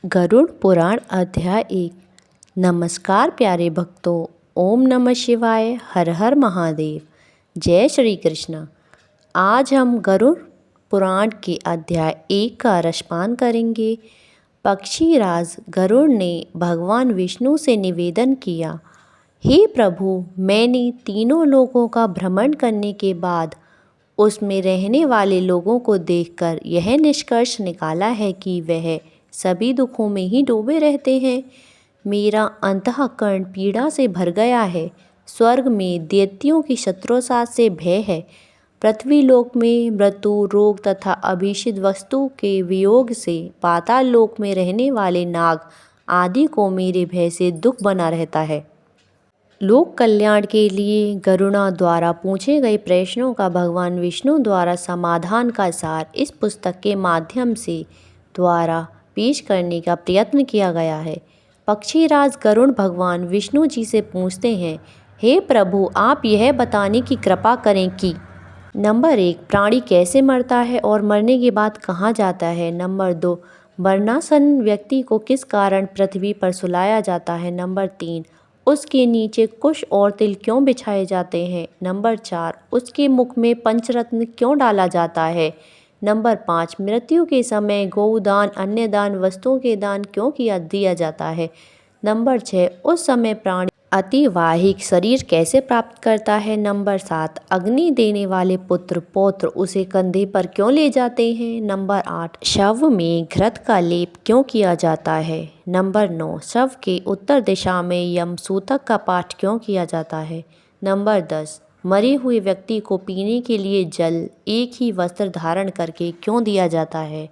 गरुड़ पुराण अध्याय 1। नमस्कार प्यारे भक्तों, ओम नमः शिवाय, हर हर महादेव, जय श्री कृष्ण। आज हम गरुड़ पुराण के अध्याय 1 का रसपान करेंगे। पक्षीराज गरुड़ ने भगवान विष्णु से निवेदन किया, हे प्रभु, मैंने तीनों लोकों का भ्रमण करने के बाद उसमें रहने वाले लोगों को देखकर यह निष्कर्ष निकाला है कि वह सभी दुखों में ही डूबे रहते हैं। मेरा अंतःकरण पीड़ा से भर गया है। स्वर्ग में दैत्यों की शत्रुता से भय है। पृथ्वी लोक में मृत्यु, रोग तथा अभिषिक्त वस्तु के वियोग से पाताल लोक में रहने वाले नाग आदि को मेरे भय से दुख बना रहता है। लोक कल्याण के लिए गरुड़ा द्वारा पूछे गए प्रश्नों का भगवान विष्णु द्वारा समाधान का सार इस पुस्तक के माध्यम से द्वारा पेश करने का प्रयत्न किया गया है। पक्षीराज गरुड़ भगवान विष्णु जी से पूछते हैं, हे प्रभु, आप यह बताने की कृपा करें कि नंबर 1, प्राणी कैसे मरता है और मरने के बाद कहाँ जाता है। नंबर 2, मरणासन व्यक्ति को किस कारण पृथ्वी पर सुलाया जाता है। नंबर 3, उसके नीचे कुश और तिल क्यों बिछाए जाते हैं। नंबर 4, उसके मुख में पंचरत्न क्यों डाला जाता है। नंबर 5, मृत्यु के समय गौदान, अन्य दान, वस्तुओं के दान क्यों दिया जाता है। नंबर 6, उस समय प्राणी अतिवाहिक शरीर कैसे प्राप्त करता है। नंबर 7, अग्नि देने वाले पुत्र पौत्र उसे कंधे पर क्यों ले जाते हैं। नंबर 8, शव में घृत का लेप क्यों किया जाता है। नंबर 9, शव के उत्तर दिशा में यम सूतक का पाठ क्यों किया जाता है। नंबर 10, मरे हुए व्यक्ति को पीने के लिए जल एक ही वस्त्र धारण करके क्यों दिया जाता है।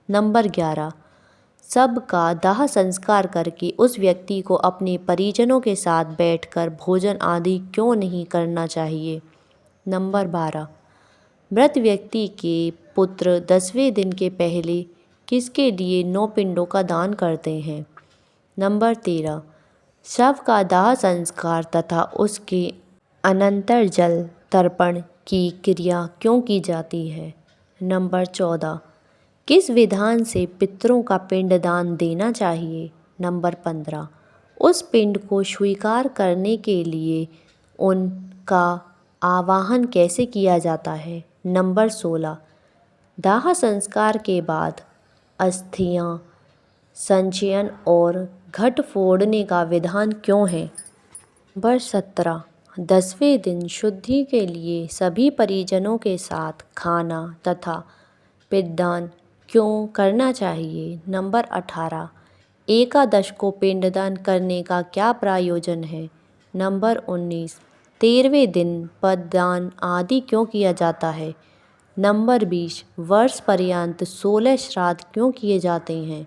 नंबर 11, सब का दाह संस्कार करके उस व्यक्ति को अपने परिजनों के साथ बैठकर भोजन आदि क्यों नहीं करना चाहिए। नंबर 12, मृत व्यक्ति के पुत्र 10वें दिन के पहले किसके लिए 9 पिंडों का दान करते हैं। नंबर 13, शव का दाह संस्कार तथा उसके अनंतर जल तर्पण की क्रिया क्यों की जाती है। नंबर 14, किस विधान से पितरों का पिंडदान देना चाहिए। नंबर 15, उस पिंड को स्वीकार करने के लिए उनका आवाहन कैसे किया जाता है। नंबर 16, दाह संस्कार के बाद अस्थियां संचयन और घट फोड़ने का विधान क्यों है। नंबर 17, 10वें दिन शुद्धि के लिए सभी परिजनों के साथ खाना तथा पिंडदान क्यों करना चाहिए। नंबर 18, एकादश को पिंडदान करने का क्या प्रयोजन है। नंबर 19, 13वें दिन पददान आदि क्यों किया जाता है। नंबर 20, वर्ष पर्यंत 16 श्राद्ध क्यों किए जाते हैं।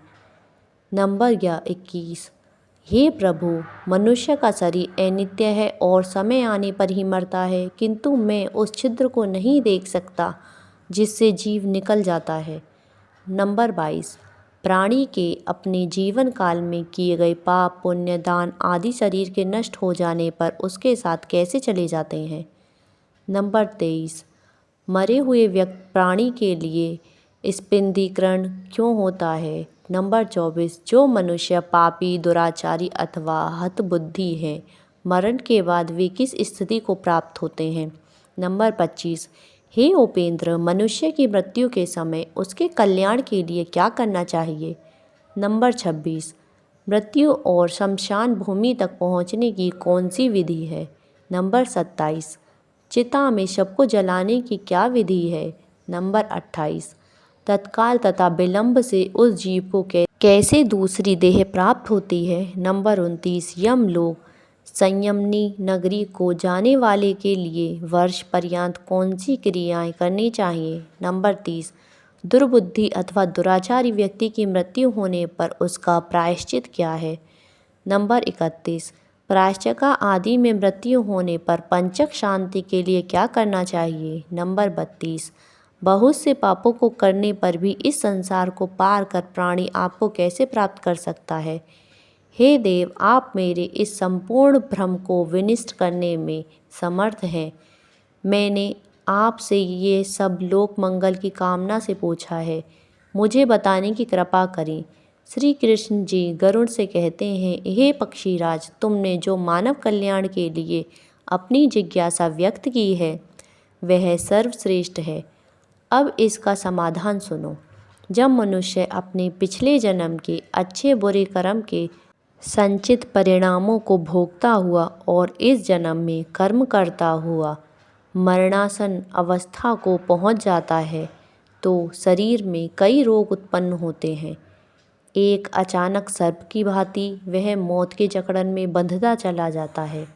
नंबर 21, हे प्रभु, मनुष्य का शरीर अनित्य है और समय आने पर ही मरता है, किंतु मैं उस छिद्र को नहीं देख सकता जिससे जीव निकल जाता है। नंबर 22, प्राणी के अपने जीवन काल में किए गए पाप, पुण्य, दान आदि शरीर के नष्ट हो जाने पर उसके साथ कैसे चले जाते हैं। नंबर 23, मरे हुए व्यक्ति प्राणी के लिए स्पिंदीकरण क्यों होता है। नंबर 24, जो मनुष्य पापी, दुराचारी अथवा हतबुद्धि है, मरण के बाद वे किस स्थिति को प्राप्त होते हैं। नंबर 25, हे उपेंद्र, मनुष्य की मृत्यु के समय उसके कल्याण के लिए क्या करना चाहिए। नंबर 26, मृत्यु और शमशान भूमि तक पहुंचने की कौन सी विधि है। नंबर 27, चिता में शव को जलाने की क्या विधि है। नंबर 28, तत्काल तथा विलंब से उस जीव को कैसे दूसरी देह प्राप्त होती है। नंबर 29, यमलोक संयमनी नगरी को जाने वाले के लिए वर्ष पर्यंत कौन सी क्रियाएं करनी चाहिए। नंबर 30, दुर्बुद्धि अथवा दुराचारी व्यक्ति की मृत्यु होने पर उसका प्रायश्चित क्या है। नंबर 31, प्रायश्चिका आदि में मृत्यु होने पर पंचक शांति के लिए क्या करना चाहिए। नंबर 32, बहुत से पापों को करने पर भी इस संसार को पार कर प्राणी आपको कैसे प्राप्त कर सकता है। हे देव, आप मेरे इस संपूर्ण भ्रम को विनष्ट करने में समर्थ हैं। मैंने आपसे ये सब लोक मंगल की कामना से पूछा है, मुझे बताने की कृपा करें। श्री कृष्ण जी गरुड़ से कहते हैं, हे पक्षीराज, तुमने जो मानव कल्याण के लिए अपनी जिज्ञासा व्यक्त की है वह सर्वश्रेष्ठ है। अब इसका समाधान सुनो। जब मनुष्य अपने पिछले जन्म के अच्छे बुरे कर्म के संचित परिणामों को भोगता हुआ और इस जन्म में कर्म करता हुआ मरणासन अवस्था को पहुंच जाता है तो शरीर में कई रोग उत्पन्न होते हैं। एक अचानक सर्प की भांति वह मौत के जकड़न में बंधता चला जाता है।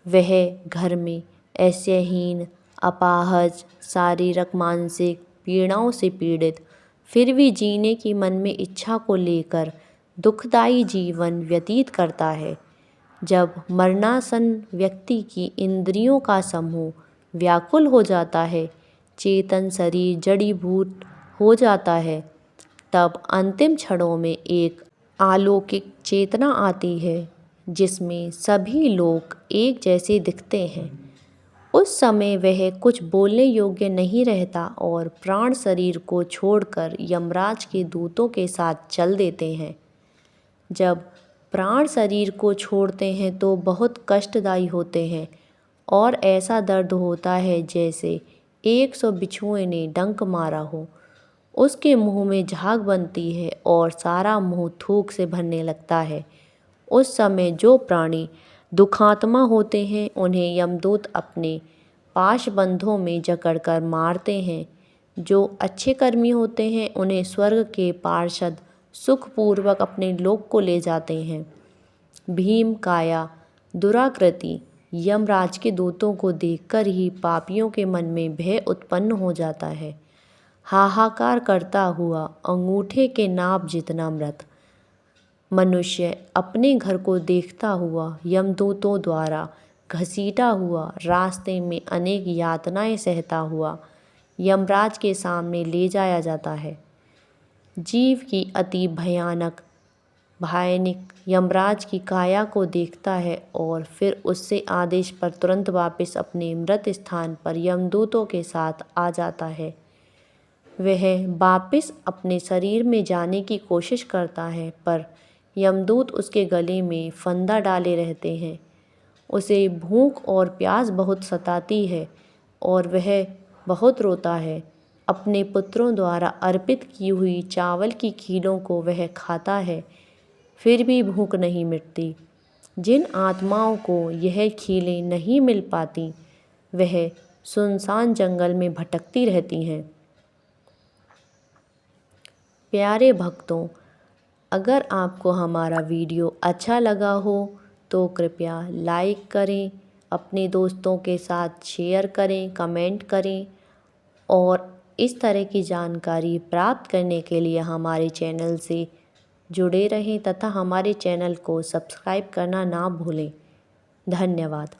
वह घर में ऐश्वर्यहीन, अपाहज, शारीरिक मानसिक पीड़ाओं से पीड़ित, फिर भी जीने की मन में इच्छा को लेकर दुखदायी जीवन व्यतीत करता है। जब मरणासन्न व्यक्ति की इंद्रियों का समूह व्याकुल हो जाता है, चेतन शरीर जड़ीभूत हो जाता है, तब अंतिम क्षणों में एक अलौकिक चेतना आती है जिसमें सभी लोग एक जैसे दिखते हैं। उस समय वह कुछ बोलने योग्य नहीं रहता और प्राण शरीर को छोड़कर यमराज के दूतों के साथ चल देते हैं। जब प्राण शरीर को छोड़ते हैं तो बहुत कष्टदायी होते हैं और ऐसा दर्द होता है जैसे 100 बिच्छुओं ने डंक मारा हो। उसके मुंह में झाग बनती है और सारा मुंह थूक से भरने लगता है। उस समय जो प्राणी दुखात्मा होते हैं उन्हें यमदूत अपने पाशबंधों में जकड़कर मारते हैं। जो अच्छे कर्मी होते हैं उन्हें स्वर्ग के पार्षद सुखपूर्वक अपने लोक को ले जाते हैं। भीम काया दुराकृति यमराज के दूतों को देखकर ही पापियों के मन में भय उत्पन्न हो जाता है। हाहाकार करता हुआ अंगूठे के नाप जितना मृत मनुष्य अपने घर को देखता हुआ यमदूतों द्वारा घसीटा हुआ रास्ते में अनेक यातनाएं सहता हुआ यमराज के सामने ले जाया जाता है। जीव की अति भयानक यमराज की काया को देखता है और फिर उससे आदेश पर तुरंत वापस अपने मृत स्थान पर यमदूतों के साथ आ जाता है। वह वापस अपने शरीर में जाने की कोशिश करता है पर यमदूत उसके गले में फंदा डाले रहते हैं। उसे भूख और प्यास बहुत सताती है और वह बहुत रोता है। अपने पुत्रों द्वारा अर्पित की हुई चावल की खीलों को वह खाता है, फिर भी भूख नहीं मिटती। जिन आत्माओं को यह खीलें नहीं मिल पाती वह सुनसान जंगल में भटकती रहती हैं। प्यारे भक्तों, अगर आपको हमारा वीडियो अच्छा लगा हो तो कृपया लाइक करें, अपने दोस्तों के साथ शेयर करें, कमेंट करें और इस तरह की जानकारी प्राप्त करने के लिए हमारे चैनल से जुड़े रहें तथा हमारे चैनल को सब्सक्राइब करना ना भूलें। धन्यवाद।